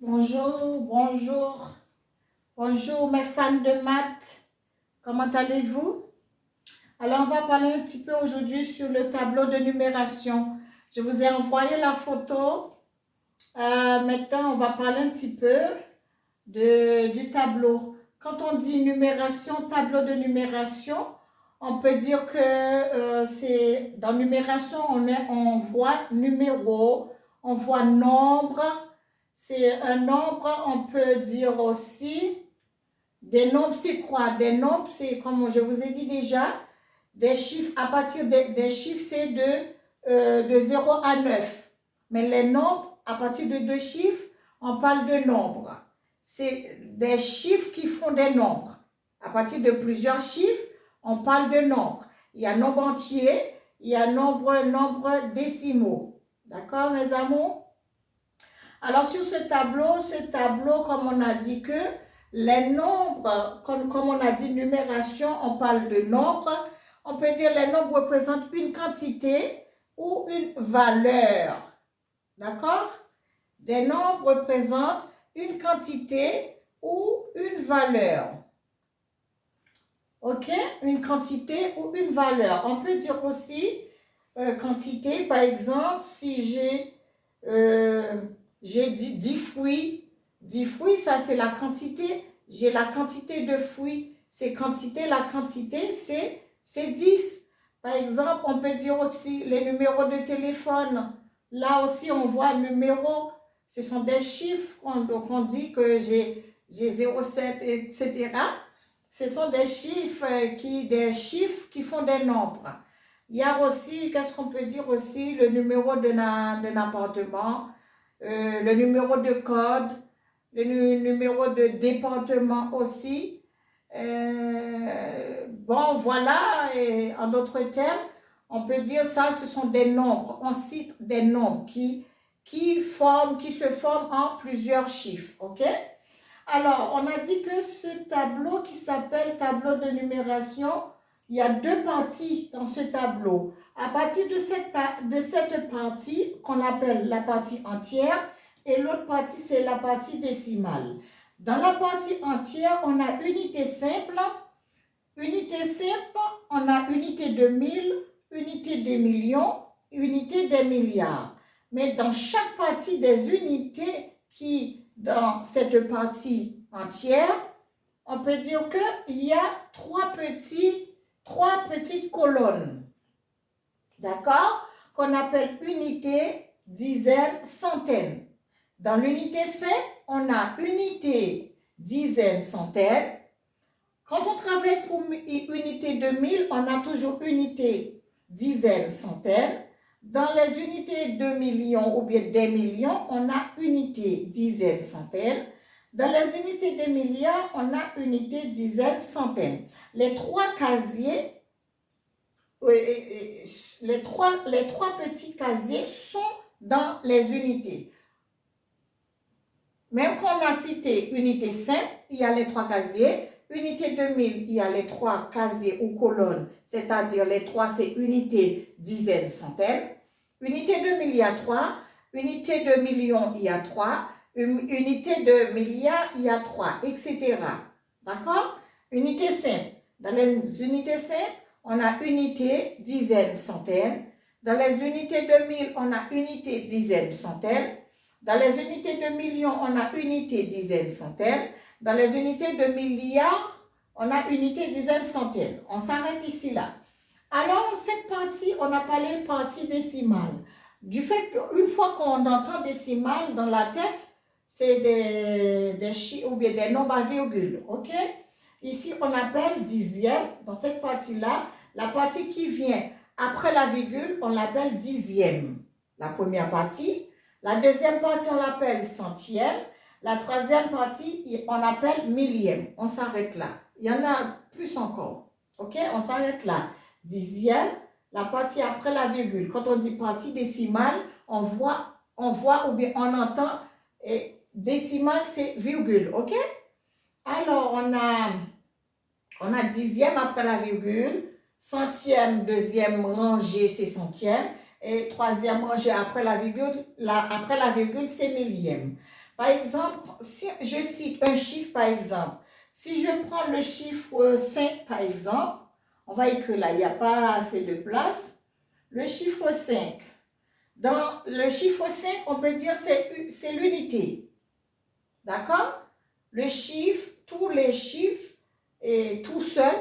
Bonjour, bonjour, bonjour mes fans de maths, comment allez-vous? Alors on va parler un petit peu aujourd'hui sur le tableau de numération. Je vous ai envoyé la photo. Maintenant on va parler un petit peu du tableau. Quand on dit numération, tableau de numération, on peut dire que c'est dans numération, on voit numéro, on voit nombre. C'est un nombre, on peut dire aussi, des nombres c'est quoi? Des nombres c'est, comme je vous ai dit déjà, des chiffres, à partir des chiffres c'est de 0 à 9. Mais les nombres, à partir de deux chiffres, on parle de nombres. C'est des chiffres qui font des nombres. À partir de plusieurs chiffres, on parle de nombres. Il y a nombre entier, il y a nombre décimaux. D'accord mes amours? Alors sur ce tableau, comme on a dit que les nombres, comme on a dit numération, on parle de nombres. On peut dire les nombres représentent une quantité ou une valeur. D'accord? Des nombres représentent une quantité ou une valeur. Ok? Une quantité ou une valeur. On peut dire aussi quantité, par exemple, si j'ai 10 fruits. 10 fruits, ça c'est la quantité. J'ai la quantité de fruits. C'est quantité, la quantité c'est 10. Par exemple, on peut dire aussi les numéros de téléphone. Là aussi, on voit numéro. Ce sont des chiffres. Donc, on dit que j'ai 0,7, etc. Ce sont des chiffres qui font des nombres. Il y a aussi, qu'est-ce qu'on peut dire aussi, le numéro d'un appartement, le numéro de code, le numéro de département aussi. Bon, voilà, et en d'autres termes, on peut dire ça, ce sont des nombres. On cite des nombres qui se forment en plusieurs chiffres, ok? Alors, on a dit que ce tableau qui s'appelle tableau de numération, il y a deux parties dans ce tableau. À partir de cette partie qu'on appelle la partie entière et l'autre partie, c'est la partie décimale. Dans la partie entière, on a unité simple. Unité simple, on a unité de 1000, unité des millions, unité des milliards. Mais dans chaque partie des unités dans cette partie entière, on peut dire qu'il y a trois petites colonnes. D'accord? Qu'on appelle unité, dizaine, centaine. Dans l'unité 5, on a unité, dizaine, centaine. Quand on traverse pour unité de 1000, on a toujours unité, dizaine, centaine. Dans les unités de millions ou bien des millions, on a unité, dizaine, centaine. Dans les unités de milliards, on a unité, dizaine, centaine. Les trois casiers, les trois petits casiers sont dans les unités. Même qu'on a cité unité simple, il y a les trois casiers. Unité de 1000, il y a les trois casiers ou colonnes, c'est-à-dire les trois, c'est unité, dizaine, centaine. Unité de 1000, il y a 3. Unité de millions, il y a 3. Unité de milliards, il y a 3, etc. D'accord? Unité simple. Dans les unités simples, on a unité, dizaine, centaine. Dans les unités de 1000, on a unité, dizaine, centaine. Dans les unités de millions, on a unité, dizaine, centaine. Dans les unités de milliards, on a unité, dizaine, centaine. On s'arrête ici, là. Alors, cette partie, on a parlé partie décimale. Du fait qu'une fois qu'on entend décimale dans la tête, c'est des chiffres ou bien des nombres à virgule, ok? Ici, on appelle dixième. Dans cette partie-là, la partie qui vient après la virgule, on l'appelle dixième. La première partie. La deuxième partie, on l'appelle centième. La troisième partie, on appelle millième. On s'arrête là. Il y en a plus encore. Ok? On s'arrête là. Dixième, la partie après la virgule. Quand on dit partie décimale, on voit ou bien on entend. Et décimale, c'est virgule. Ok? Alors, on a dixième après la virgule. Centième, deuxième rangée, c'est centième. Et troisième rangée après la virgule, c'est millième. Par exemple, si je cite un chiffre, par exemple, si je prends le chiffre 5, par exemple, on va écrire là, il n'y a pas assez de place. Le chiffre 5. Dans le chiffre 5, on peut dire c'est l'unité. D'accord? Le chiffre, tous les chiffres, et tout seul,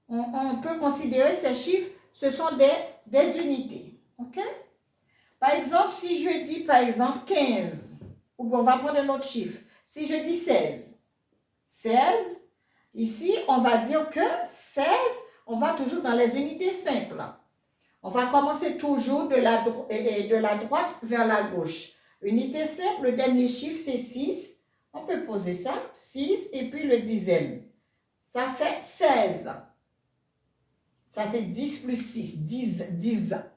on peut considérer ces chiffres, ce sont des unités. OK? Par exemple, si je dis, par exemple, 15, ou on va prendre un autre chiffre. Si je dis 16, 16, ici, on va dire que 16, on va toujours dans les unités simples. On va commencer toujours de la droite vers la gauche. Unité simple, le dernier chiffre, c'est 6. On peut poser ça, 6, et puis le dixième. Ça fait 16. Ça, c'est 10 plus 6, 10,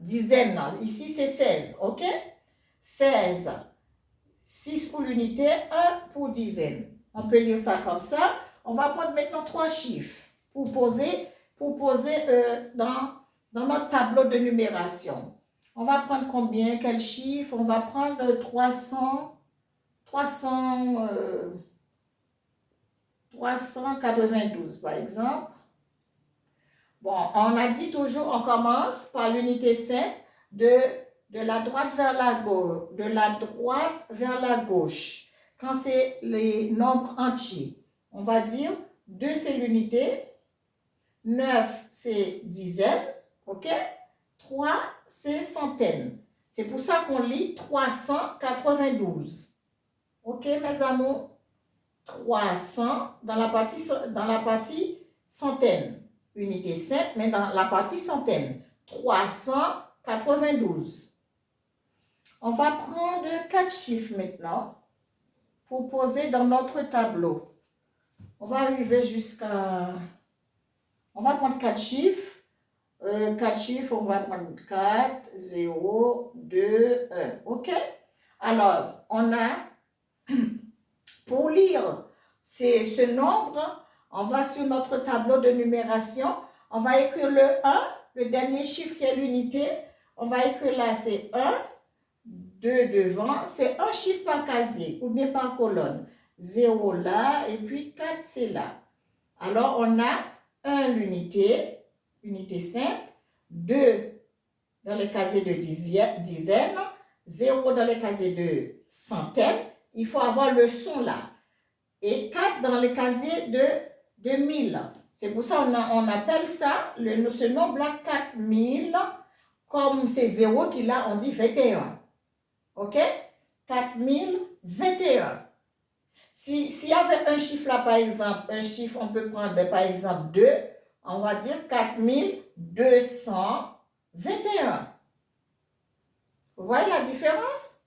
dizaine. Ici, c'est 16, ok? 16. 6 pour l'unité, 1 pour dizaine. On peut lire ça comme ça. On va prendre maintenant 3 chiffres pour poser dans notre tableau de numération. On va prendre combien? Quel chiffre? On va prendre 392 par exemple. Bon, on a dit toujours, on commence par l'unité simple de la droite vers la gauche, Quand c'est les nombres entiers, on va dire 2 c'est l'unité, 9 c'est dizaine, ok? 3 c'est centaine. C'est pour ça qu'on lit 392. Ok, mes amours? 300 dans la partie centaine. Unité simple, mais dans la partie centaine. 392. On va prendre 4 chiffres maintenant pour poser dans notre tableau. On va arriver jusqu'à... On va prendre 4 chiffres. 4 chiffres, on va prendre 4, 0, 2, 1. OK? Alors, on a... Pour lire ce nombre, on va sur notre tableau de numération. On va écrire le 1, le dernier chiffre qui est l'unité. On va écrire là, c'est 1, 2 devant. C'est un chiffre par casier ou bien par colonne. 0 là et puis 4 c'est là. Alors, on a 1 l'unité, unité simple. 2 dans les casiers de dizaine. 0 dans les casiers de centaine. Il faut avoir le son là. Et 4 dans le casier de 1000. C'est pour ça on appelle ça, ce nombre-là, 4000. Comme c'est 0 qu'il a, on dit 21. OK? 4021. S'il y avait un chiffre là, par exemple, un chiffre, on peut prendre par exemple 2. On va dire 4221. Vous voyez la différence?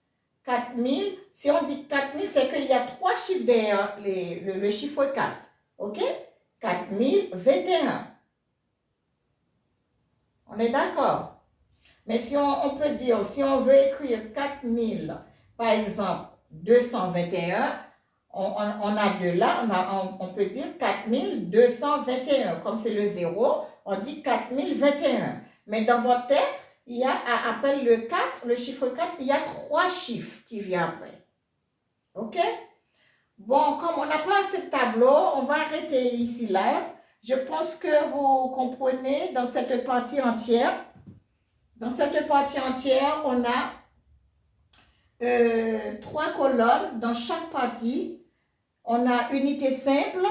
4000, si on dit 4000, c'est qu'il y a 3 chiffres derrière le chiffre 4. OK? 4021. On est d'accord? Mais si on peut dire, si on veut écrire 4000, par exemple, 221, on a de là, on peut dire 4221. Comme c'est le 0, on dit 4021. Mais dans votre tête, il y a, après le 4, le chiffre 4, il y a 3 chiffres qui viennent après. OK? Bon, comme on n'a pas assez de tableau, on va arrêter ici là. Je pense que vous comprenez dans cette partie entière. Dans cette partie entière, on a 3 colonnes dans chaque partie. On a unité simple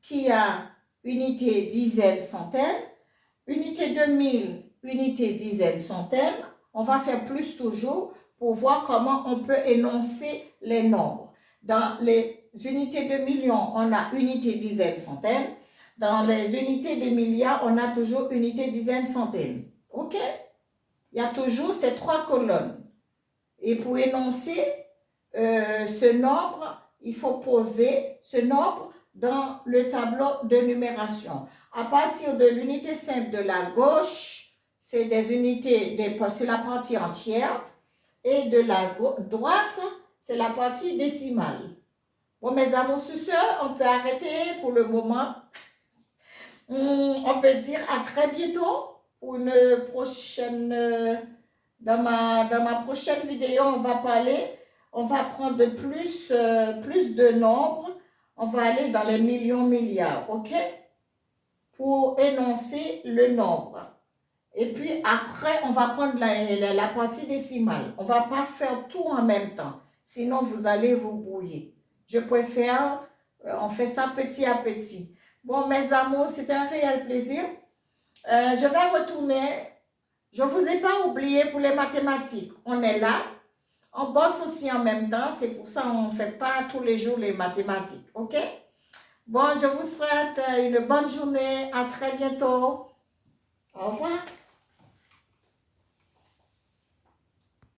qui a unité dizaine, centaine, unité de 1000, unité dizaine, centaine. On va faire plus toujours pour voir comment on peut énoncer les nombres. Dans les unités de millions, on a unité dizaine, centaine. Dans les unités de milliards, on a toujours unité dizaine, centaine. OK? Il y a toujours ces 3 colonnes. Et pour énoncer ce nombre, il faut poser ce nombre dans le tableau de numération. À partir de l'unité simple de la gauche, c'est des unités, c'est la partie entière. Et de la droite, c'est la partie décimale. Bon, mes amours sœurs, on peut arrêter pour le moment. On peut dire à très bientôt pour une prochaine... Dans ma prochaine vidéo, on va parler on va prendre plus de nombres. On va aller dans les millions, milliards, ok? Pour énoncer le nombre. Et puis après, on va prendre la partie décimale. On ne va pas faire tout en même temps. Sinon, vous allez vous brouiller. Je préfère, on fait ça petit à petit. Bon, mes amours, c'était un réel plaisir. Je vais retourner. Je ne vous ai pas oublié pour les mathématiques. On est là. On bosse aussi en même temps. C'est pour ça qu'on ne fait pas tous les jours les mathématiques. OK? Bon, je vous souhaite une bonne journée. À très bientôt. Au revoir.